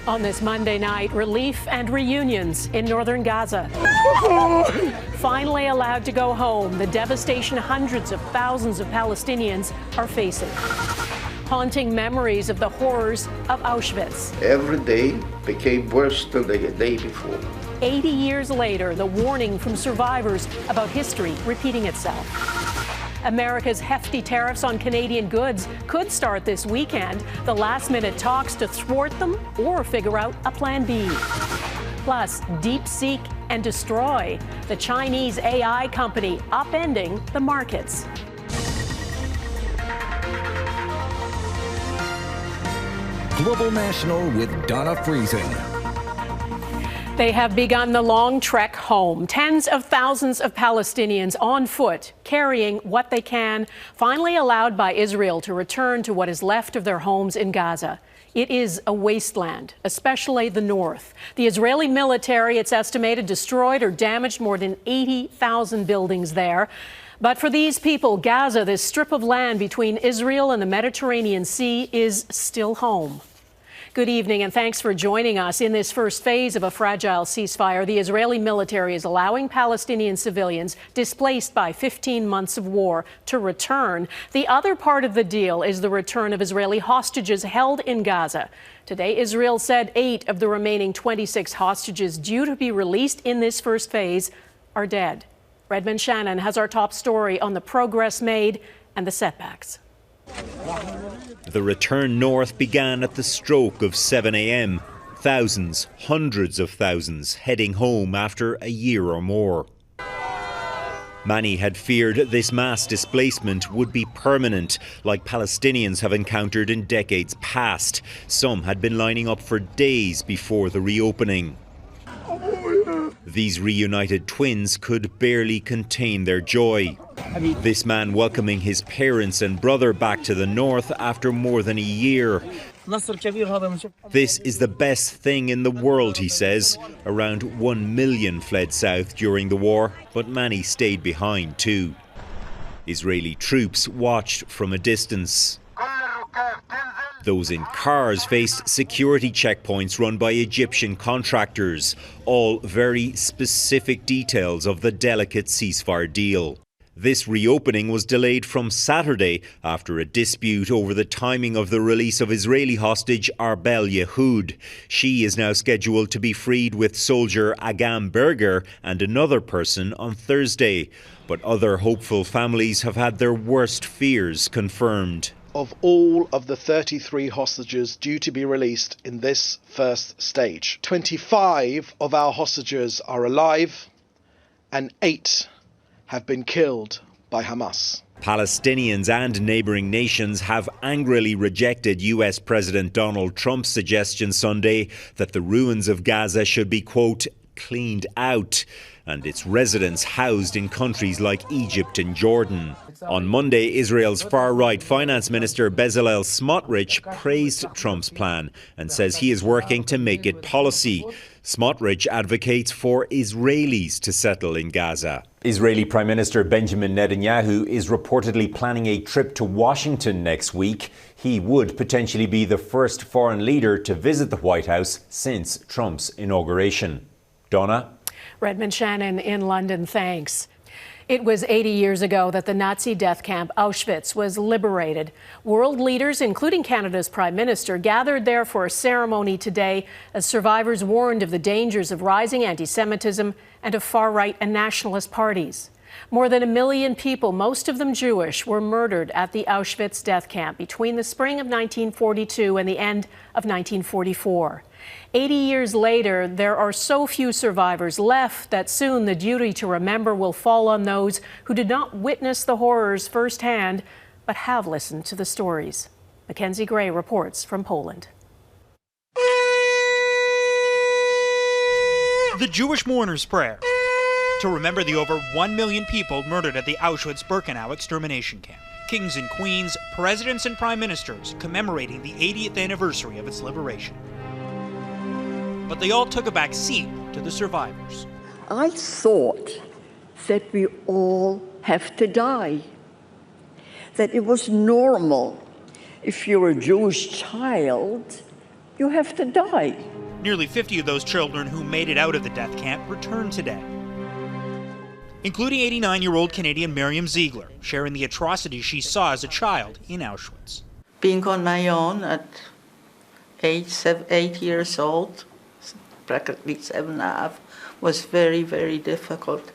On this Monday night, relief and reunions in northern Gaza. Finally allowed to go home, the devastation hundreds of thousands of Palestinians are facing. Haunting memories of the horrors of Auschwitz. Every day became worse than the day before. 80 years later, the warning from survivors about history repeating itself. America's hefty tariffs on Canadian goods could start this weekend. The last-minute talks to thwart them or figure out a plan B. Plus, DeepSeek and Destroy, the Chinese AI company upending the markets. Global National with Donna Friesen. They have begun the long trek home. Tens of thousands of Palestinians on foot, carrying what they can, finally allowed by Israel to return to what is left of their homes in Gaza. It is a wasteland, especially the north. The Israeli military, it's estimated, destroyed or damaged more than 80,000 buildings there. But for these people, Gaza, this strip of land between Israel and the Mediterranean Sea, is still home. Good evening, and thanks for joining us. In this first phase of a fragile ceasefire, the Israeli military is allowing Palestinian civilians displaced by 15 months of war to return. The other part of the deal is the return of Israeli hostages held in Gaza. Today, Israel said 8 of the remaining 26 hostages due to be released in this first phase are dead. Redmond Shannon has our top story on the progress made and the setbacks. The return north began at the stroke of 7 a.m. Thousands, hundreds of thousands, heading home after a year or more. Many had feared this mass displacement would be permanent, like Palestinians have encountered in decades past. Some had been lining up for days before the reopening. These reunited twins could barely contain their joy. This man welcoming his parents and brother back to the north after more than a year. This is the best thing in the world, he says. Around 1 million fled south during the war, but many stayed behind too. Israeli troops watched from a distance. Those in cars faced security checkpoints run by Egyptian contractors, all very specific details of the delicate ceasefire deal. This reopening was delayed from Saturday after a dispute over the timing of the release of Israeli hostage Arbel Yehoud. She is now scheduled to be freed with soldier Agam Berger and another person on Thursday. But other hopeful families have had their worst fears confirmed. Of all of the 33 hostages due to be released in this first stage, 25 of our hostages are alive and 8 have been killed by Hamas. Palestinians and neighbouring nations have angrily rejected US President Donald Trump's suggestion Sunday that the ruins of Gaza should be, quote, cleaned out, and its residents housed in countries like Egypt and Jordan. On Monday, Israel's far-right finance minister Bezalel Smotrich praised Trump's plan and says he is working to make it policy. Smotrich advocates for Israelis to settle in Gaza. Israeli Prime Minister Benjamin Netanyahu is reportedly planning a trip to Washington next week. He would potentially be the first foreign leader to visit the White House since Trump's inauguration. Donna? Redmond Shannon in London, thanks. It was 80 years ago that the Nazi death camp Auschwitz was liberated. World leaders, including Canada's Prime Minister, gathered there for a ceremony today as survivors warned of the dangers of rising anti-Semitism and of far-right and nationalist parties. More than 1 million people, most of them Jewish, were murdered at the Auschwitz death camp between the spring of 1942 and the end of 1944. 80 years later, there are so few survivors left that soon the duty to remember will fall on those who did not witness the horrors firsthand, but have listened to the stories. Mackenzie Gray reports from Poland. The Jewish mourner's prayer to remember the over 1 million people murdered at the Auschwitz-Birkenau extermination camp. Kings and queens, presidents and prime ministers commemorating the 80th anniversary of its liberation. But they all took a back seat to the survivors. I thought that we all have to die, that it was normal if you're a Jewish child you have to die. Nearly 50 of those children who made it out of the death camp returned today, including 89-year-old Canadian Miriam Ziegler, sharing the atrocities she saw as a child in Auschwitz. Being on my own at age 8 years old, practically 7.5, was very, very difficult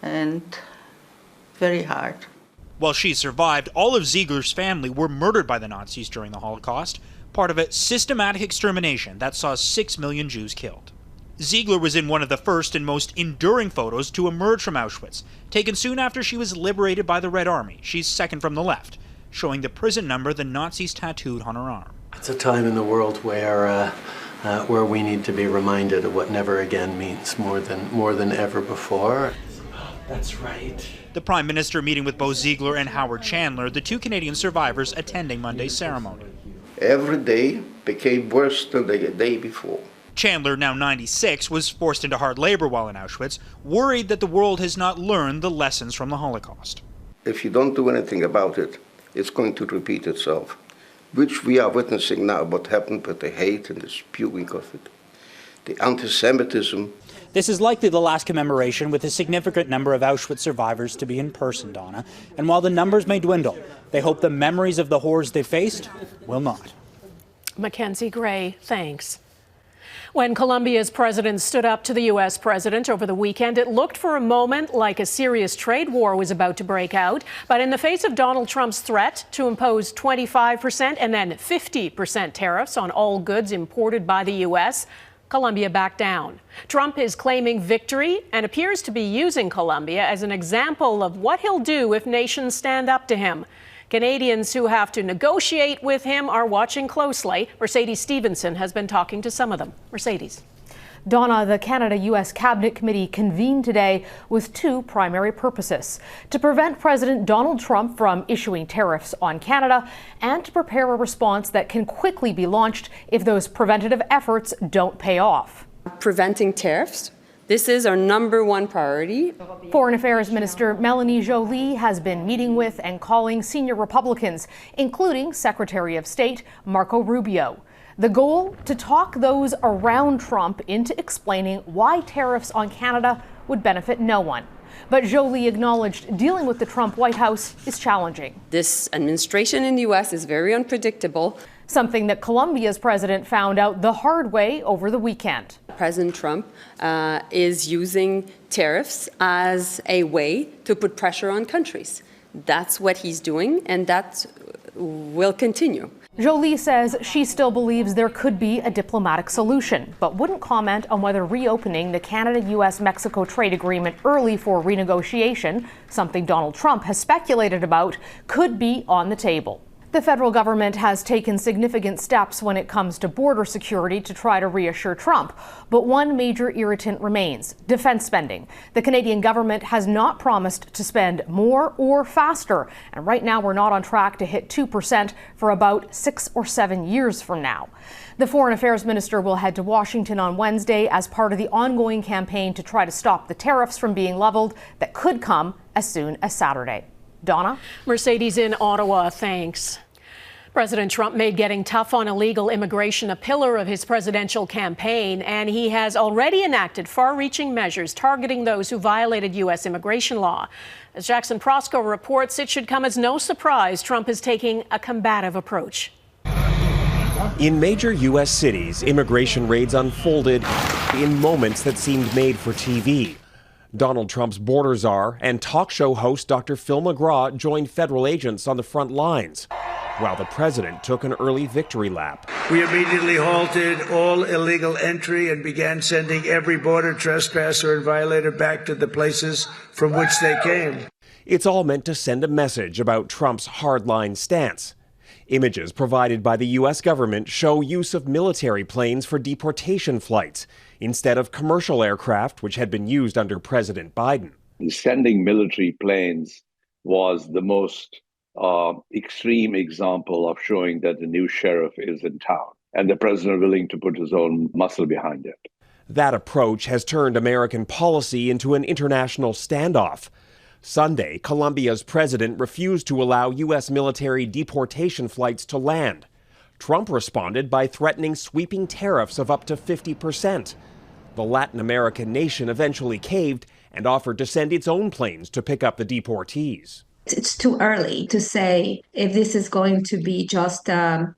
and very hard. While she survived, all of Ziegler's family were murdered by the Nazis during the Holocaust, part of a systematic extermination that saw 6 million Jews killed. Ziegler was in one of the first and most enduring photos to emerge from Auschwitz, taken soon after she was liberated by the Red Army. She's second from the left, showing the prison number the Nazis tattooed on her arm. It's a time in the world where we need to be reminded of what never again means more than ever before. That's right. The Prime Minister meeting with both Ziegler and Howard Chandler, the two Canadian survivors attending Monday's ceremony. Every day became worse than the day before. Chandler, now 96, was forced into hard labor while in Auschwitz, worried that the world has not learned the lessons from the Holocaust. If you don't do anything about it, it's going to repeat itself, which we are witnessing now, what happened with the hate and the spewing of it, the anti-Semitism. This is likely the last commemoration with a significant number of Auschwitz survivors to be in person, Donna. And while the numbers may dwindle, they hope the memories of the horrors they faced will not. Mackenzie Gray, thanks. When Colombia's president stood up to the U.S. president over the weekend, it looked for a moment like a serious trade war was about to break out. But in the face of Donald Trump's threat to impose 25% and then 50% tariffs on all goods imported by the U.S., Colombia backed down. Trump is claiming victory and appears to be using Colombia as an example of what he'll do if nations stand up to him. Canadians who have to negotiate with him are watching closely. Mercedes Stevenson has been talking to some of them. Mercedes. Donna, the Canada-U.S. Cabinet Committee convened today with two primary purposes: to prevent President Donald Trump from issuing tariffs on Canada and to prepare a response that can quickly be launched if those preventative efforts don't pay off. Preventing tariffs. This is our #1 priority. Foreign Affairs Minister Melanie Joly has been meeting with and calling senior Republicans, including Secretary of State Marco Rubio. The goal, to talk those around Trump into explaining why tariffs on Canada would benefit no one. But Joly acknowledged dealing with the Trump White House is challenging. This administration in the U.S. is very unpredictable. Something that Colombia's president found out the hard way over the weekend. President Trump is using tariffs as a way to put pressure on countries. That's what he's doing, and that will continue. Joly says she still believes there could be a diplomatic solution, but wouldn't comment on whether reopening the Canada-U.S.-Mexico trade agreement early for renegotiation, something Donald Trump has speculated about, could be on the table. The federal government has taken significant steps when it comes to border security to try to reassure Trump. But one major irritant remains: defense spending. The Canadian government has not promised to spend more or faster. And right now, we're not on track to hit 2% for about 6 or 7 years from now. The Foreign Affairs Minister will head to Washington on Wednesday as part of the ongoing campaign to try to stop the tariffs from being leveled that could come as soon as Saturday. Donna? Mercedes in Ottawa, thanks. President Trump made getting tough on illegal immigration a pillar of his presidential campaign, and he has already enacted far-reaching measures targeting those who violated U.S. immigration law. As Jackson Proskow reports, it should come as no surprise Trump is taking a combative approach. In major U.S. cities, immigration raids unfolded in moments that seemed made for TV. Donald Trump's border czar and talk show host Dr. Phil McGraw joined federal agents on the front lines, while the president took an early victory lap. We immediately halted all illegal entry and began sending every border trespasser and violator back to the places from which they came. It's all meant to send a message about Trump's hardline stance. Images provided by the U.S. government show use of military planes for deportation flights instead of commercial aircraft, which had been used under President Biden. Sending military planes was the most extreme example of showing that the new sheriff is in town, and the president willing to put his own muscle behind it. That approach has turned American policy into an international standoff. Sunday, Colombia's president refused to allow U.S. military deportation flights to land. Trump responded by threatening sweeping tariffs of up to 50%. The Latin American nation eventually caved and offered to send its own planes to pick up the deportees. It's too early to say if this is going to be just an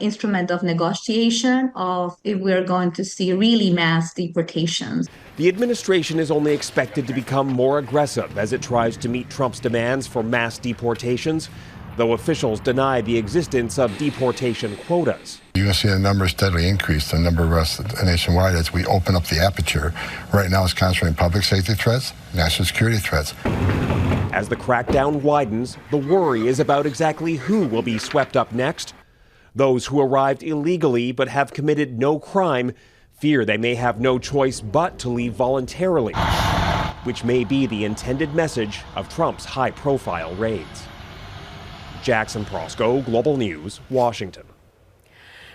instrument of negotiation or if we're going to see really mass deportations. The administration is only expected to become more aggressive as it tries to meet Trump's demands for mass deportations, though officials deny the existence of deportation quotas. You're going to see the numbers steadily increase, the number of arrests nationwide, as we open up the aperture. Right now it's concentrating public safety threats, national security threats. As the crackdown widens, the worry is about exactly who will be swept up next. Those who arrived illegally but have committed no crime fear they may have no choice but to leave voluntarily, which may be the intended message of Trump's high-profile raids. Jackson Proskow, Global News, Washington.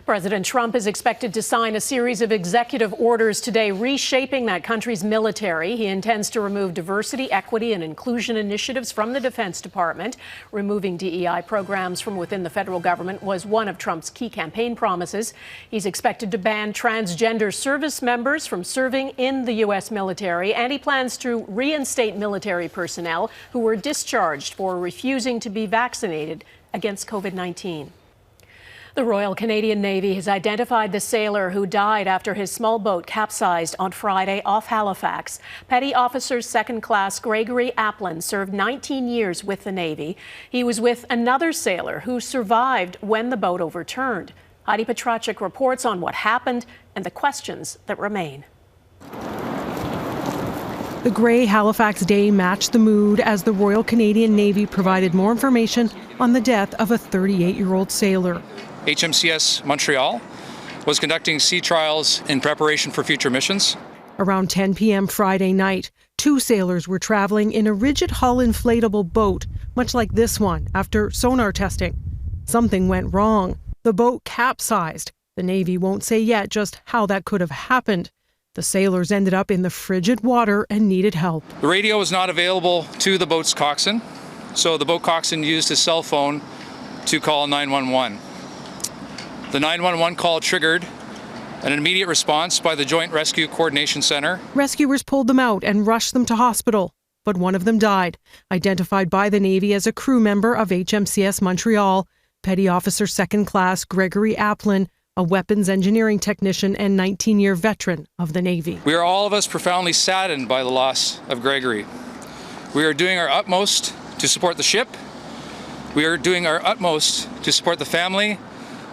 President Trump is expected to sign a series of executive orders today reshaping that country's military. He intends to remove diversity, equity, and inclusion initiatives from the Defense Department. Removing DEI programs from within the federal government was one of Trump's key campaign promises. He's expected to ban transgender service members from serving in the U.S. military, and he plans to reinstate military personnel who were discharged for refusing to be vaccinated against COVID-19. The Royal Canadian Navy has identified the sailor who died after his small boat capsized on Friday off Halifax. Petty Officer Second Class Gregory Applin served 19 years with the Navy. He was with another sailor who survived when the boat overturned. Heidi Petracek reports on what happened and the questions that remain. The grey Halifax day matched the mood as the Royal Canadian Navy provided more information on the death of a 38-year-old sailor. HMCS Montreal was conducting sea trials in preparation for future missions. Around 10 p.m. Friday night, two sailors were traveling in a rigid hull inflatable boat, much like this one, after sonar testing. Something went wrong. The boat capsized. The Navy won't say yet just how that could have happened. The sailors ended up in the frigid water and needed help. The radio was not available to the boat's coxswain, so the boat coxswain used his cell phone to call 911. The 911 call triggered an immediate response by the Joint Rescue Coordination Center. Rescuers pulled them out and rushed them to hospital, but one of them died, identified by the Navy as a crew member of HMCS Montreal, Petty Officer Second Class Gregory Applin, a weapons engineering technician and 19-year veteran of the Navy. We are all of us profoundly saddened by the loss of Gregory. We are doing our utmost to support the ship. We are doing our utmost to support the family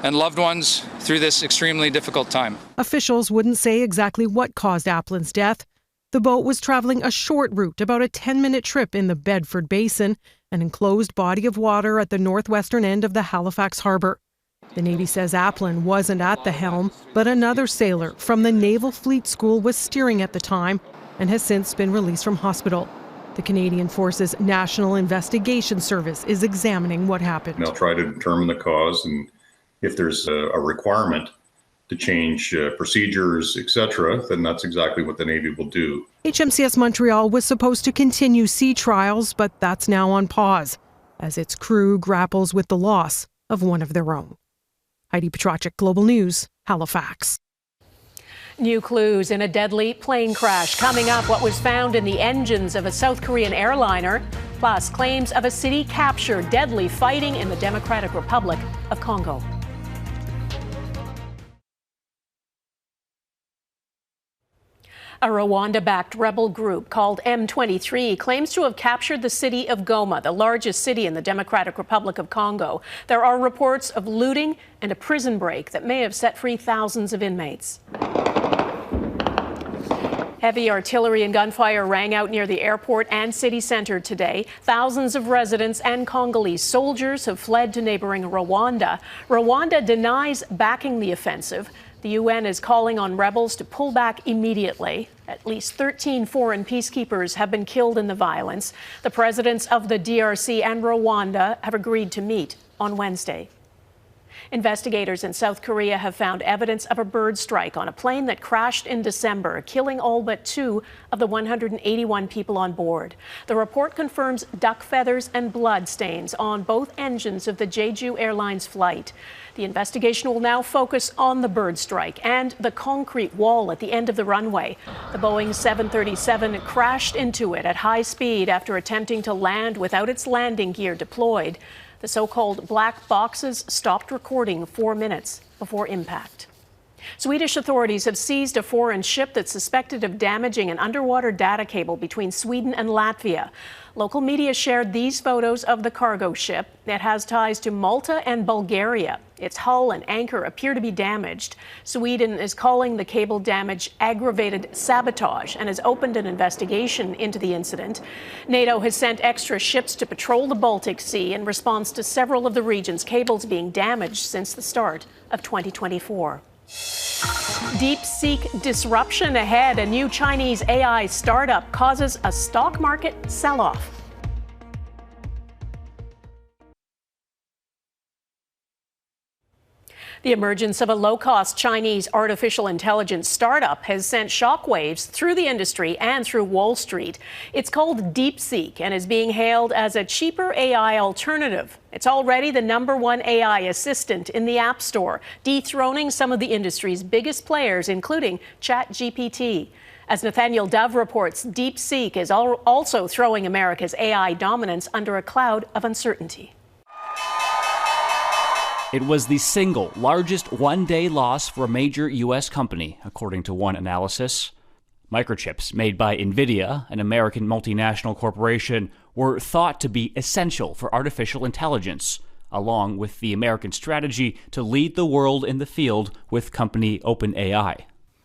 and loved ones through this extremely difficult time. Officials wouldn't say exactly what caused Applin's death. The boat was traveling a short route, about a 10-minute trip in the Bedford Basin, an enclosed body of water at the northwestern end of the Halifax Harbour. The Navy says Applin wasn't at the helm, but another sailor from the Naval Fleet School was steering at the time and has since been released from hospital. The Canadian Forces National Investigation Service is examining what happened. They'll try to determine the cause, and if there's a requirement to change procedures, etc., then that's exactly what the Navy will do. HMCS Montreal was supposed to continue sea trials, but that's now on pause as its crew grapples with the loss of one of their own. Heidi Petracek, Global News, Halifax. New clues in a deadly plane crash. Coming up, what was found in the engines of a South Korean airliner, plus claims of a city capture, deadly fighting in the Democratic Republic of Congo. A Rwanda-backed rebel group called M23 claims to have captured the city of Goma, the largest city in the Democratic Republic of Congo. There are reports of looting and a prison break that may have set free thousands of inmates. Heavy artillery and gunfire rang out near the airport and city center today. Thousands of residents and Congolese soldiers have fled to neighboring Rwanda. Rwanda denies backing the offensive. The UN is calling on rebels to pull back immediately. At least 13 foreign peacekeepers have been killed in the violence. The presidents of the DRC and Rwanda have agreed to meet on Wednesday. Investigators in South Korea have found evidence of a bird strike on a plane that crashed in December, killing all but 2 of the 181 people on board. The report confirms duck feathers and blood stains on both engines of the Jeju Airlines flight. The investigation will now focus on the bird strike and the concrete wall at the end of the runway. The Boeing 737 crashed into it at high speed after attempting to land without its landing gear deployed. The so-called black boxes stopped recording 4 minutes before impact. Swedish authorities have seized a foreign ship that's suspected of damaging an underwater data cable between Sweden and Latvia. Local media shared these photos of the cargo ship. It has ties to Malta and Bulgaria. Its hull and anchor appear to be damaged. Sweden is calling the cable damage aggravated sabotage and has opened an investigation into the incident. NATO has sent extra ships to patrol the Baltic Sea in response to several of the region's cables being damaged since the start of 2024. DeepSeek disruption ahead. A new Chinese AI startup causes a stock market sell-off. The emergence of a low-cost Chinese artificial intelligence startup has sent shockwaves through the industry and through Wall Street. It's called DeepSeek and is being hailed as a cheaper AI alternative. It's already the #1 AI assistant in the App Store, dethroning some of the industry's biggest players, including ChatGPT. As Nathaniel Dove reports, DeepSeek is also throwing America's AI dominance under a cloud of uncertainty. It was the single largest one-day loss for a major U.S. company, according to one analysis. Microchips made by NVIDIA, an American multinational corporation, were thought to be essential for artificial intelligence, along with the American strategy to lead the world in the field with company OpenAI.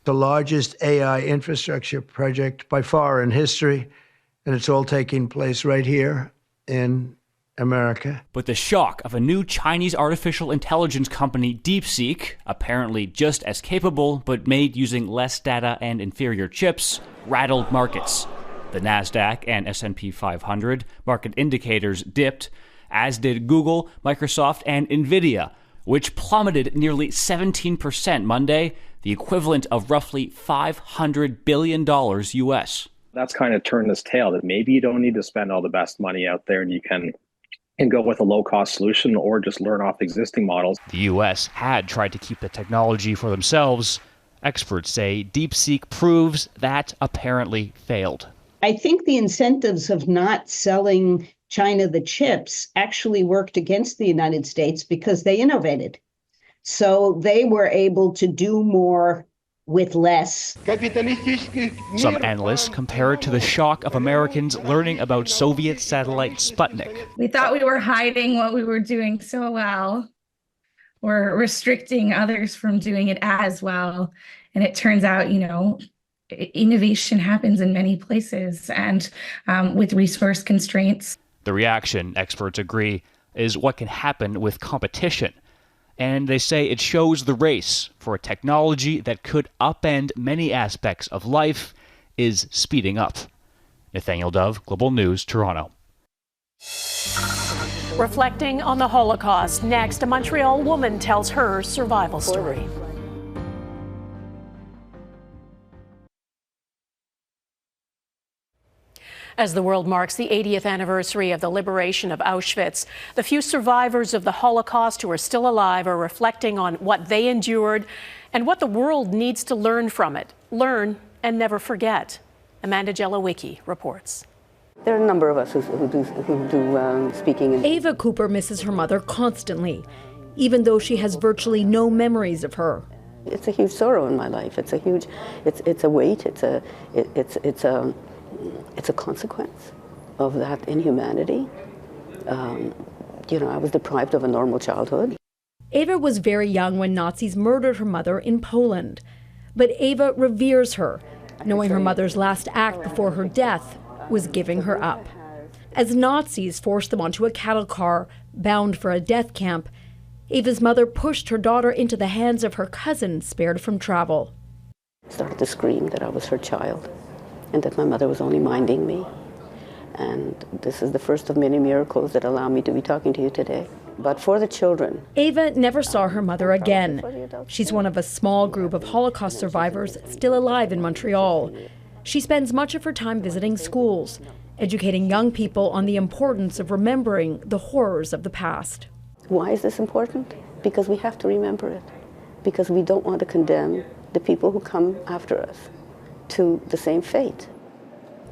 The largest AI infrastructure project by far in history, and it's all taking place right here in America. But the shock of a new Chinese artificial intelligence company, DeepSeek, apparently just as capable but made using less data and inferior chips, rattled markets. The Nasdaq and S&P 500 market indicators dipped, as did Google, Microsoft, and NVIDIA, which plummeted nearly 17% Monday, the equivalent of roughly $500 billion US. That's kind of turned this tail, that maybe you don't need to spend all the best money out there and you can go with a low-cost solution or just learn off existing models. The U.S. had tried to keep the technology for themselves. Experts say DeepSeek proves that apparently failed. I think the incentives of not selling China the chips actually worked against the United States because they innovated. So they were able to do more with less. Some analysts compare it to the shock of Americans learning about Soviet satellite Sputnik. We thought we were hiding what we were doing so well. We're restricting others from doing it as well. And it turns out, innovation happens in many places and with resource constraints. The reaction, experts agree, is what can happen with competition. And they say it shows the race for a technology that could upend many aspects of life is speeding up. Nathaniel Dove, Global News, Toronto. Reflecting on the Holocaust, next, a Montreal woman tells her survival story. As the world marks the 80th anniversary of the liberation of Auschwitz, the few survivors of the Holocaust who are still alive are reflecting on what they endured and what the world needs to learn from it. Learn and never forget. Amanda Jelowicki reports. There are a number of us who do speaking. Ava Cooper misses her mother constantly, even though she has virtually no memories of her. It's a huge sorrow in my life. It's a huge, it's a weight. It's a consequence of that inhumanity. I was deprived of a normal childhood. Ava was very young when Nazis murdered her mother in Poland. But Ava reveres her, knowing her mother's last act before her death was giving her up. As Nazis forced them onto a cattle car bound for a death camp, Ava's mother pushed her daughter into the hands of her cousin spared from travel. I started to scream that I was her child and that my mother was only minding me. And this is the first of many miracles that allow me to be talking to you today. but for the children. Ava never saw her mother again. She's one of a small group of Holocaust survivors still alive in Montreal. She spends much of her time visiting schools, educating young people on the importance of remembering the horrors of the past. Why is this important? Because we have to remember it. Because we don't want to condemn the people who come after us to the same fate.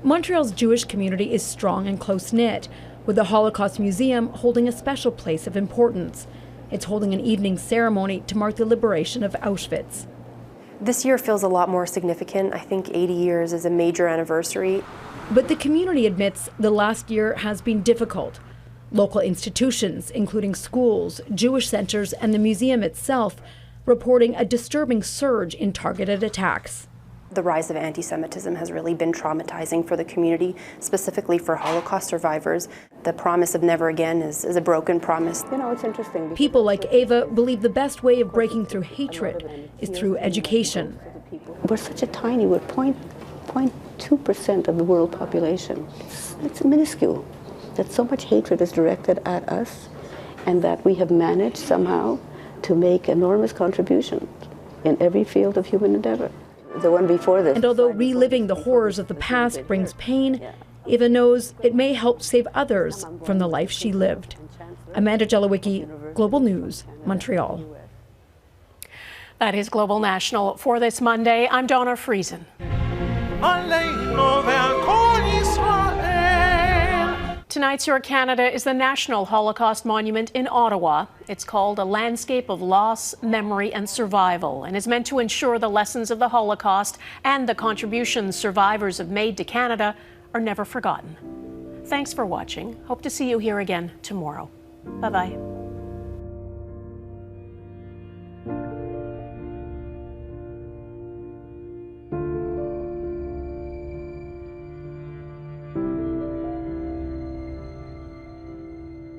Montreal's Jewish community is strong and close-knit, with the Holocaust Museum holding a special place of importance. It's holding an evening ceremony to mark the liberation of Auschwitz. This year feels a lot more significant. I think 80 years is a major anniversary. But the community admits the last year has been difficult. Local institutions, including schools, Jewish centers, and the museum itself, reporting a disturbing surge in targeted attacks. The rise of anti-Semitism has really been traumatizing for the community, specifically for Holocaust survivors. The promise of never again is a broken promise. You know, it's interesting. People like Ava believe the best way of breaking through hatred is through education. We're such a tiny, we're 0.2% of the world population. It's minuscule. That so much hatred is directed at us, and that we have managed somehow to make enormous contributions in every field of human endeavor. The one before this. And although reliving the horrors of the past brings pain, Ava knows it may help save others from the life she lived. Amanda Jelowicki, Global News, Montreal. That is Global National for this Monday. I'm Donna Friesen. Tonight's Your Canada is the National Holocaust Monument in Ottawa. It's called A Landscape of Loss, Memory and Survival, and is meant to ensure the lessons of the Holocaust and the contributions survivors have made to Canada are never forgotten. Thanks for watching. Hope to see you here again tomorrow. Bye-bye.